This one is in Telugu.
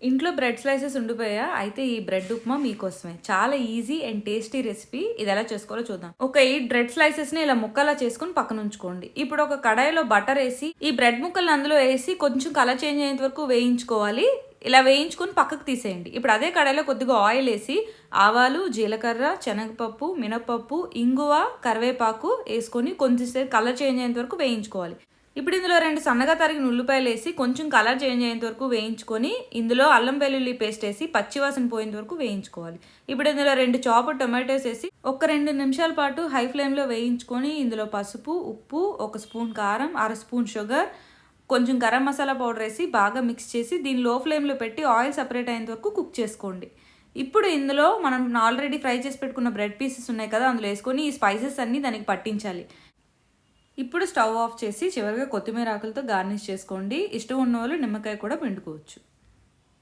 ఇంట్లో బ్రెడ్ స్లైసెస్ ఉండిపోయా? అయితే ఈ బ్రెడ్ ఉప్మా మీకోసమే. చాలా ఈజీ అండ్ టేస్టీ రెసిపీ. ఇది ఎలా చేసుకోవాలో చూద్దాం. ఒక 8 బ్రెడ్ స్లైసెస్‌ని ఇలా ముక్కలా చేసుకొని పక్కన ఉంచుకోండి. ఇప్పుడు ఒక కడాయిలో బటర్ ఏసి, ఈ బ్రెడ్ ముక్కల్ని అందులో ఏసి కొంచెం కలర్ చేంజ్ అయ్యేంత వరకు వేయించుకోవాలి. ఇలా వేయించుకొని పక్కకు తీసేయండి. ఇప్పుడు అదే కడాయిలో కొద్దిగా ఆయిల్ ఏసి, ఆవాలు, జీలకర్ర, శనగపప్పు, మినపప్పు, ఇంగువ, కరివేపాకు ఏసుకొని కొంచెంసేపు కలర్ చేంజ్ అయ్యేంత వరకు వేయించుకోవాలి. ఇప్పుడు ఇందులో 2 సన్నగా తరిగిన ఉల్లిపాయలు వేసి కొంచెం కలర్ చేంజ్ అయ్యేంత వరకు వేయించుకొని ఇందులో అల్లం వెల్లుల్లి పేస్ట్ వేసి పచ్చివాసన పోయేంత వరకు వేయించుకోవాలి. ఇప్పుడు ఇందులో 2 చాప్డ్ టొమాటోస్ వేసి ఒక 2 నిమిషాల పాటు హై ఫ్లేమ్లో వేయించుకొని ఇందులో పసుపు, ఉప్పు, 1 స్పూన్ కారం, 1/2 స్పూన్ షుగర్, కొంచెం గరం మసాలా పౌడర్ వేసి బాగా మిక్స్ చేసి దీన్ని లో ఫ్లేమ్లో పెట్టి ఆయిల్ సపరేట్ అయ్యేంత వరకు కుక్ చేసుకోండి. ఇప్పుడు ఇందులో మనం ఆల్రెడీ ఫ్రై చేసి పెట్టుకున్న బ్రెడ్ పీసెస్ ఉన్నాయి కదా, అందులో వేసుకొని ఈ స్పైసెస్ అన్నీ దానికి పట్టించాలి. ఇప్పుడు స్టవ్ ఆఫ్ చేసి చివరిగా కొత్తిమీర ఆకులతో గార్నిష్ చేసుకోండి. ఇష్టం ఉన్న వాళ్ళు నిమ్మకాయ కూడా పిండుకోవచ్చు.